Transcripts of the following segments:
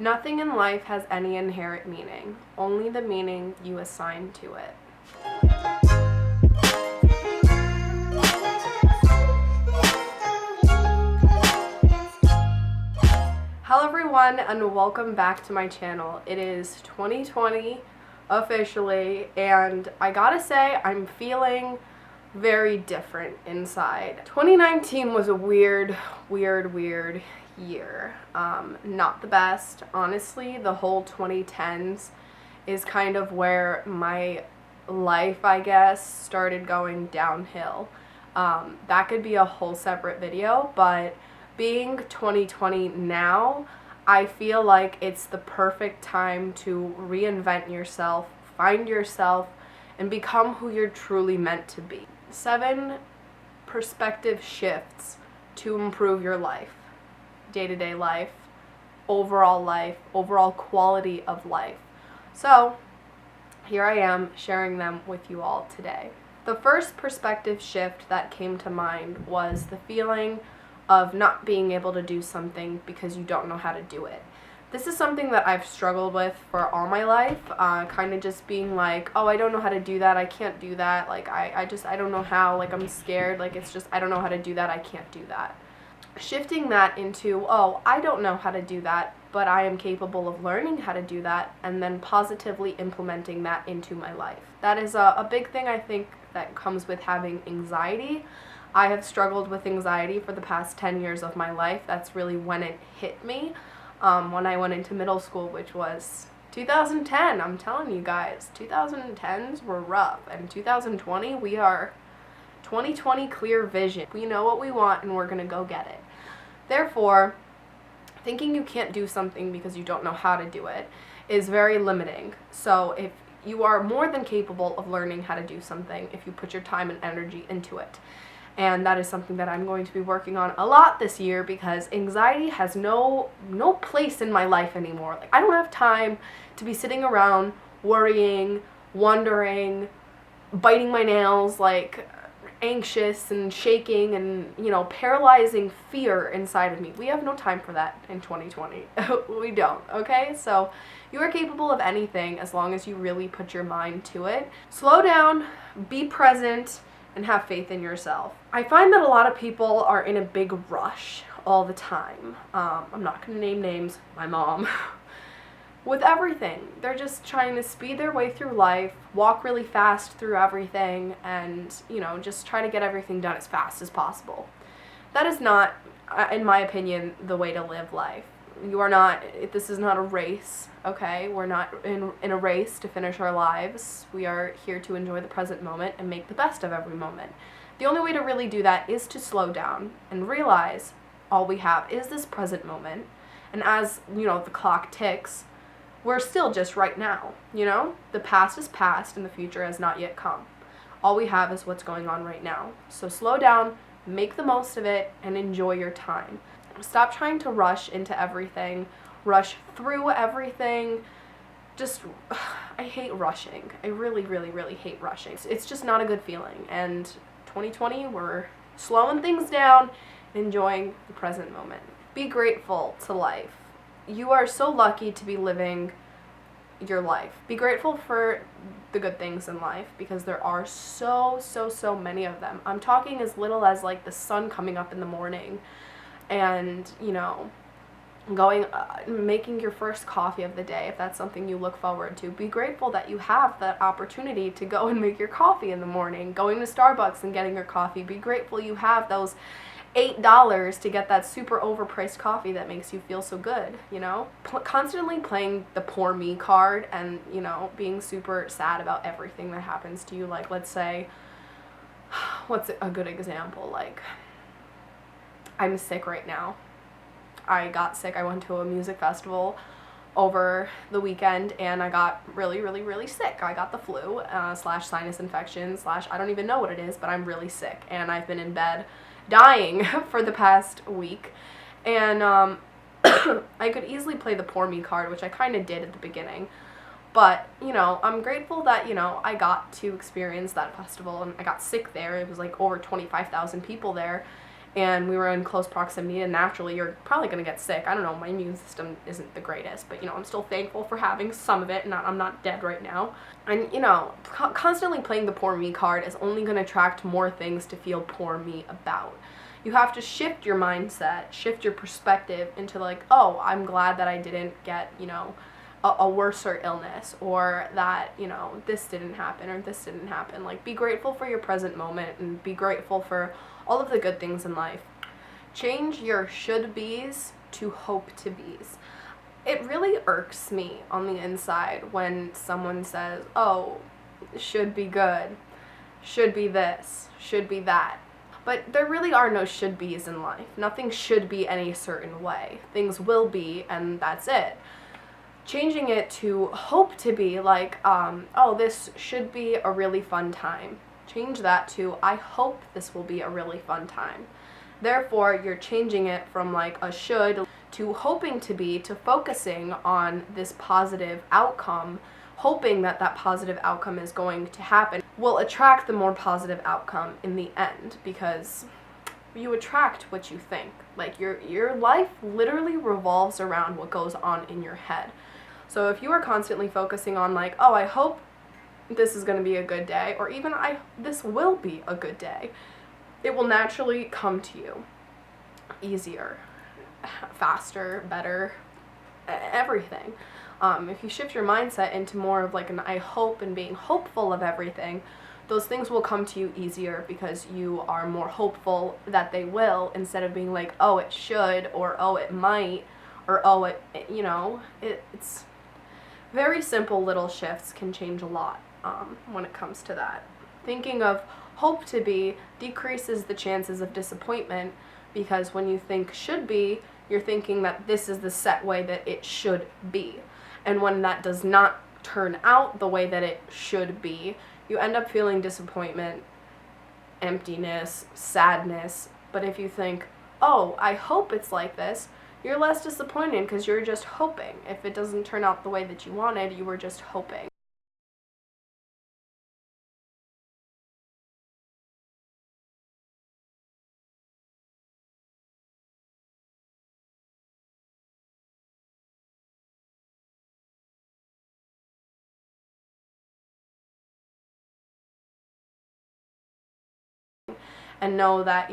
Nothing in life has any inherent meaning, only the meaning you assign to it. Hello everyone and welcome back to my channel. It is 2020 officially, and I gotta say I'm feeling very different inside. 2019 was a weird year. Not the best. Honestly, the whole 2010s is kind of where my life, I guess, started going downhill. That could be a whole separate video, but being 2020 now, I feel like it's the perfect time to reinvent yourself, find yourself, and become who you're truly meant to be. 7 perspective shifts to improve your life, day-to-day life, overall quality of life. So here I am sharing them with you all today. The first perspective shift that came to mind was the feeling of not being able to do something because you don't know how to do it. This is something that I've struggled with for all my life, kind of just being like, oh, I don't know how to do that, I can't do that, like, I don't know how, like, I'm scared, like, it's just, I don't know how to do that, I can't do that. Shifting that into, oh, I don't know how to do that, but I am capable of learning how to do that, and then positively implementing that into my life. That is a big thing, I think, that comes with having anxiety. I have struggled with anxiety for the past 10 years of my life. That's really when it hit me. When I went into middle school, which was 2010. I'm telling you guys, 2010s were rough, and 2020, we are 2020 clear vision. We know what we want and we're gonna go get it. Therefore, thinking you can't do something because you don't know how to do it is very limiting. So if you are more than capable of learning how to do something if you put your time and energy into it. And that is something that I'm going to be working on a lot this year, because anxiety has no place in my life anymore. Like, I don't have time to be sitting around worrying, wondering, biting my nails, like anxious and shaking and, paralyzing fear inside of me. We have no time for that in 2020. We don't, okay? So you are capable of anything as long as you really put your mind to it. Slow down, be present, and have faith in yourself. I find that a lot of people are in a big rush all the time. I'm not going to name names, my mom. With everything. They're just trying to speed their way through life, walk really fast through everything, and, just try to get everything done as fast as possible. That is not, in my opinion, the way to live life. This is not a race, okay? We're not in a race to finish our lives. We are here to enjoy the present moment and make the best of every moment. The only way to really do that is to slow down and realize all we have is this present moment. And as, the clock ticks, we're still just right now, The past is past and the future has not yet come. All we have is what's going on right now. So slow down, make the most of it, and enjoy your time. Stop trying to rush into everything, rush through everything. I hate rushing. I really hate rushing. It's just not a good feeling. And 2020, we're slowing things down and enjoying the present moment. Be grateful to life. You are so lucky to be living your life. Be grateful for the good things in life, because there are so many of them. I'm talking as little as like the sun coming up in the morning, and making your first coffee of the day, if that's something you look forward to. Be grateful that you have that opportunity to go and make your coffee in the morning, going to Starbucks and getting your coffee. Be grateful you have those $8 to get that super overpriced coffee that makes you feel so good, Constantly playing the poor me card and, being super sad about everything that happens to you. Like, let's say, what's a good example? Like, I'm sick right now. I got sick. I went to a music festival over the weekend and I got really sick. I got the flu, / sinus infection / I don't even know what it is, but I'm really sick. And I've been in bed dying for the past week. And I could easily play the poor me card, which I kind of did at the beginning. But, I'm grateful that, I got to experience that festival, and I got sick there. It was like over 25,000 people there. and we were in close proximity, and naturally you're probably going to get sick. I don't know, my immune system isn't the greatest, but I'm still thankful for having some of it, and I'm not dead right now. And constantly playing the poor me card is only going to attract more things to feel poor me about. You have to shift your mindset, shift your perspective into like, oh, I'm glad that I didn't get, a worser illness, or that, this didn't happen or this didn't happen. Like, be grateful for your present moment and be grateful for all of the good things in life. Change your should be's to hope to be's. It really irks me on the inside when someone says, oh, should be good, should be this, should be that. But there really are no should be's in life. Nothing should be any certain way. Things will be, and that's it. Changing it to hope to be, like, oh, this should be a really fun time. Change that to, I hope this will be a really fun time. Therefore, you're changing it from like a should to hoping to be, to focusing on this positive outcome, hoping that that positive outcome is going to happen, will attract the more positive outcome in the end, because you attract what you think. Like, your life literally revolves around what goes on in your head. So if you are constantly focusing on like, oh, I hope this is going to be a good day, or even this will be a good day, it will naturally come to you easier, faster, better, everything. If you shift your mindset into more of like an I hope and being hopeful of everything, those things will come to you easier because you are more hopeful that they will, instead of being like, oh, it should, or oh, it might, or oh, it's very simple little shifts can change a lot when it comes to that. Thinking of hope to be decreases the chances of disappointment, because when you think should be, you're thinking that this is the set way that it should be. And when that does not turn out the way that it should be, you end up feeling disappointment, emptiness, sadness. But if you think, oh, I hope it's like this, you're less disappointed because you're just hoping. If it doesn't turn out the way that you wanted, you were just hoping. And know that,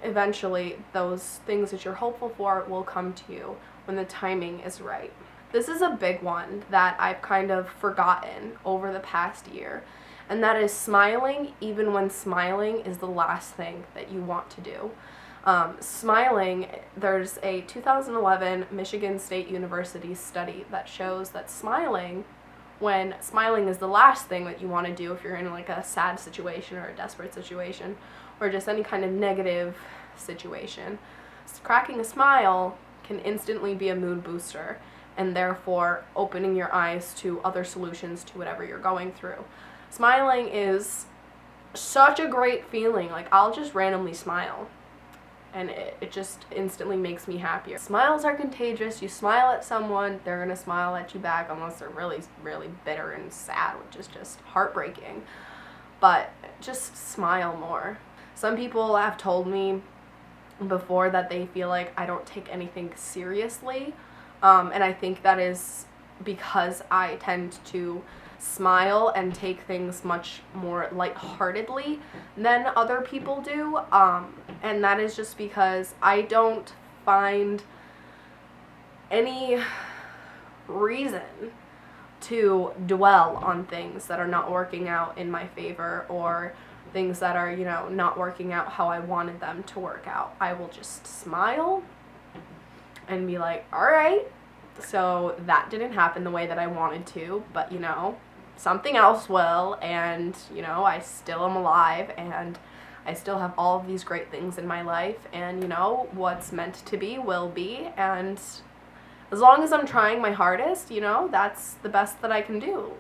eventually those things that you're hopeful for will come to you when the timing is right. This is a big one that I've kind of forgotten over the past year, and that is smiling even when smiling is the last thing that you want to do. Smiling, there's a 2011 Michigan State University study that shows that when smiling is the last thing that you want to do if you're in like a sad situation or a desperate situation, or just any kind of negative situation, cracking a smile can instantly be a mood booster, and therefore opening your eyes to other solutions to whatever you're going through. Smiling is such a great feeling. Like, I'll just randomly smile, and it just instantly makes me happier. Smiles are contagious. You smile at someone, they're gonna smile at you back, unless they're really, really bitter and sad, which is just heartbreaking. But just smile more. Some people have told me before that they feel like I don't take anything seriously, and I think that is because I tend to smile and take things much more lightheartedly than other people do, and that is just because I don't find any reason to dwell on things that are not working out in my favor, or things that are, not working out how I wanted them to work out. I will just smile and be like, all right, so that didn't happen the way that I wanted to, but something else will, and I still am alive, and I still have all of these great things in my life, and what's meant to be will be, and as long as I'm trying my hardest, that's the best that I can do,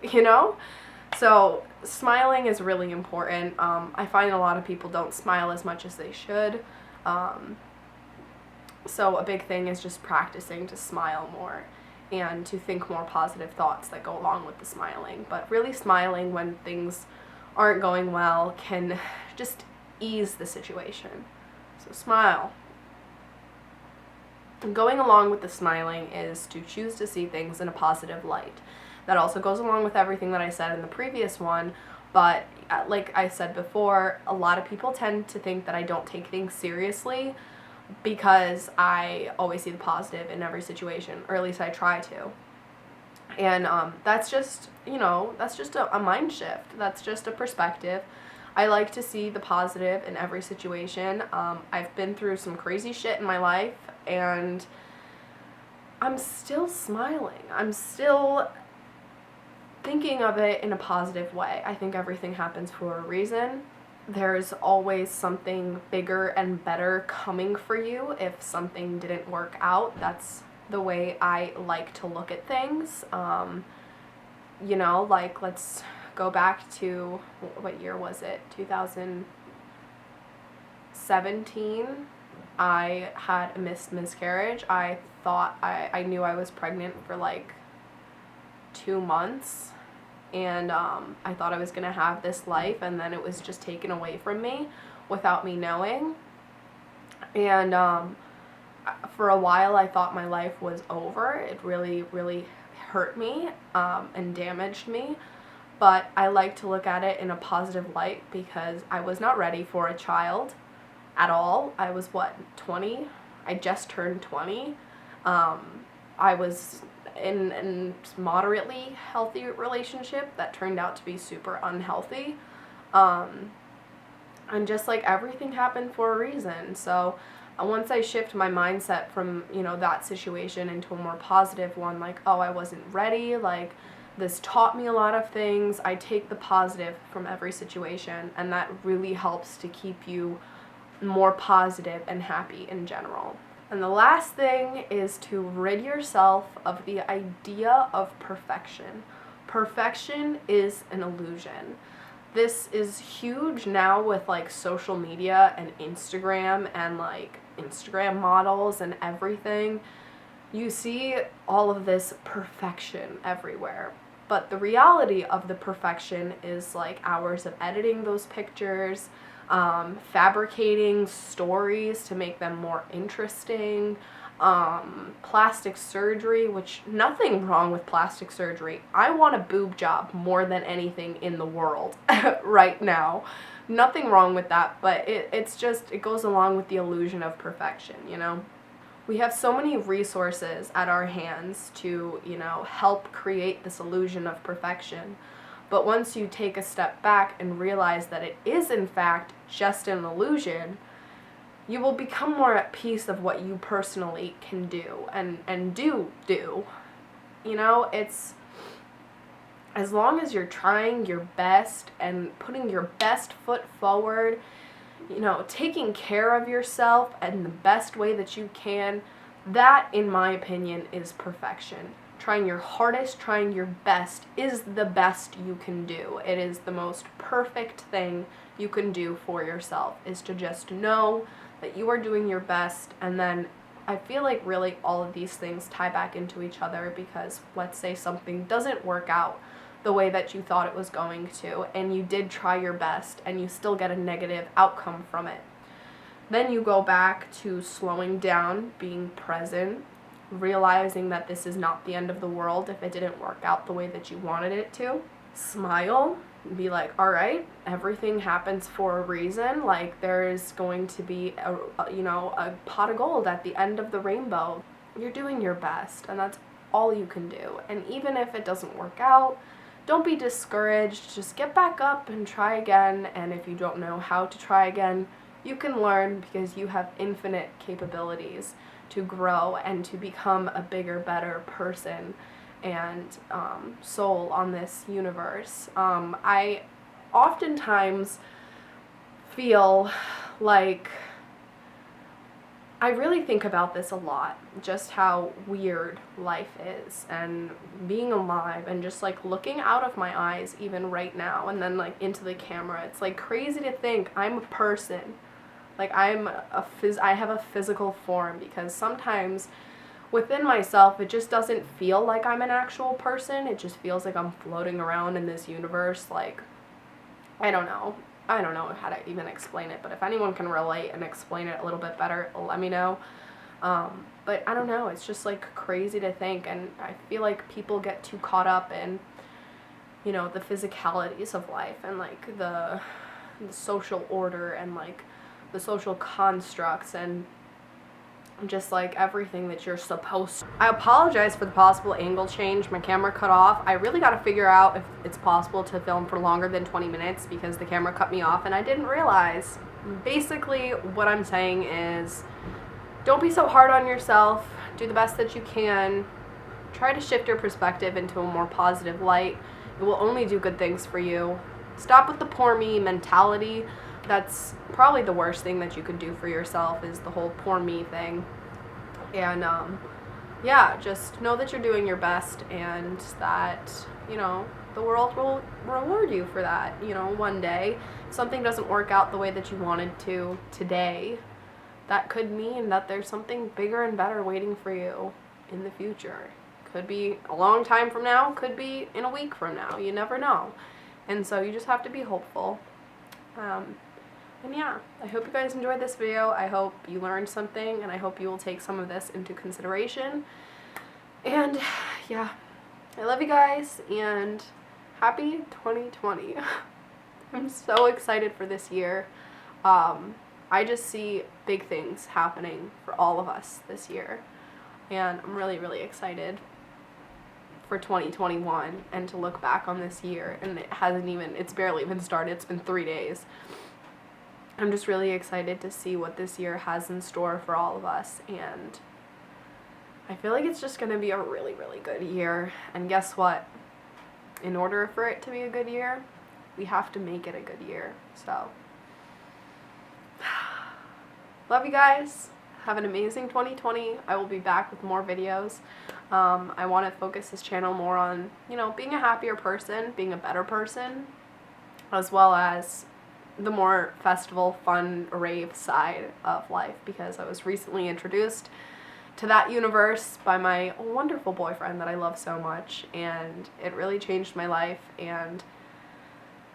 So smiling is really important. I find a lot of people don't smile as much as they should. So a big thing is just practicing to smile more and to think more positive thoughts that go along with the smiling. But really smiling when things aren't going well can just ease the situation. So smile. And going along with the smiling is to choose to see things in a positive light. That also goes along with everything that I said in the previous one, but like I said before, a lot of people tend to think that I don't take things seriously because I always see the positive in every situation, or at least I try to. And that's just, that's just a mind shift. That's just a perspective. I like to see the positive in every situation. I've been through some crazy shit in my life, and I'm still smiling. I'm still thinking of it in a positive way. I think everything happens for a reason. There's always something bigger and better coming for you if something didn't work out. That's the way I like to look at things. Like, let's go back to, what year was it? 2017. I had a miscarriage. I thought I knew I was pregnant for like 2 months, and I thought I was gonna have this life, and then it was just taken away from me without me knowing. And for a while I thought my life was over. It really, really hurt me and damaged me. But I like to look at it in a positive light because I was not ready for a child at all. I was 20? I just turned 20. I was in a moderately healthy relationship that turned out to be super unhealthy. And just like everything happened for a reason. So once I shift my mindset from, that situation into a more positive one, like, oh, I wasn't ready, like, this taught me a lot of things. I take the positive from every situation, and that really helps to keep you more positive and happy in general. And the last thing is to rid yourself of the idea of perfection. Perfection is an illusion. This is huge now with like social media and Instagram and like Instagram models and everything. You see all of this perfection everywhere. But the reality of the perfection is like hours of editing those pictures, fabricating stories to make them more interesting, plastic surgery, which nothing wrong with plastic surgery. I want a boob job more than anything in the world right now. Nothing wrong with that, but it goes along with the illusion of perfection, We have so many resources at our hands to, help create this illusion of perfection. But once you take a step back and realize that it is in fact just an illusion, you will become more at peace of what you personally can do and do. It's as long as you're trying your best and putting your best foot forward, taking care of yourself in the best way that you can, that, in my opinion, is perfection. Trying your hardest, trying your best is the best you can do. It is the most perfect thing you can do for yourself, is to just know that you are doing your best. And then I feel like really all of these things tie back into each other, because let's say something doesn't work out the way that you thought it was going to, and you did try your best and you still get a negative outcome from it. Then you go back to slowing down, being present, realizing that this is not the end of the world if it didn't work out the way that you wanted it to. Smile, be like, all right, everything happens for a reason. Like, there's going to be a pot of gold at the end of the rainbow. You're doing your best, and that's all you can do. And even if it doesn't work out, don't be discouraged. Just get back up and try again. And if you don't know how to try again, you can learn, because you have infinite capabilities to grow and to become a bigger, better person and soul on this universe. I oftentimes feel like I really think about this a lot, just how weird life is, and being alive, and just like looking out of my eyes even right now and then like into the camera. It's like crazy to think I'm a person. Like I have a physical form, because sometimes within myself it just doesn't feel like I'm an actual person. It just feels like I'm floating around in this universe. Like, I don't know. I don't know how to even explain it, but if anyone can relate and explain it a little bit better, let me know. But I don't know, it's just like crazy to think, and I feel like people get too caught up in, you know, the physicalities of life and like the social order and like the social constructs and just like everything that you're supposed to. I apologize for the possible angle change. My camera cut off. I really got to figure out if it's possible to film for longer than 20 minutes because the camera cut me off and I didn't realize. Basically, what I'm saying is don't be so hard on yourself. Do the best that you can. Try to shift your perspective into a more positive light. It will only do good things for you. Stop with the poor me mentality. That's probably the worst thing that you could do for yourself, is the whole poor me thing. And yeah, just know that you're doing your best and that, you know, the world will reward you for that. You know, one day if something doesn't work out the way that you wanted to today, that could mean that there's something bigger and better waiting for you in the future. Could be a long time from now, could be in a week from now. You never know. And so you just have to be hopeful. And yeah, I hope you guys enjoyed this video. I hope you learned something, and I hope you will take some of this into consideration. And yeah, I love you guys, and happy 2020. I'm so excited for this year. I just see big things happening for all of us this year, and I'm really, really excited for 2021 and to look back on this year. And it's barely even started. It's been 3 days. I'm just really excited to see what this year has in store for all of us, and I feel like it's just going to be a really, really good year. And guess what? In order for it to be a good year, we have to make it a good year. So, love you guys. Have an amazing 2020. I will be back with more videos. I want to focus this channel more on, you know, being a happier person, being a better person, as well as the more festival, fun, rave side of life, because I was recently introduced to that universe by my wonderful boyfriend that I love so much, and it really changed my life, and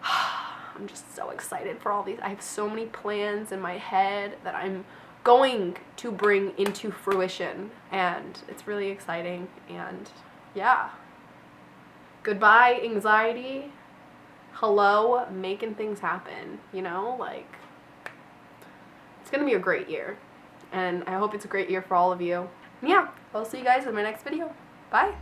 I'm just so excited for all these. I have so many plans in my head that I'm going to bring into fruition, and it's really exciting. And yeah, goodbye anxiety. Hello, making things happen, you know, like, it's gonna be a great year, and I hope it's a great year for all of you. And yeah, I'll see you guys in my next video. Bye.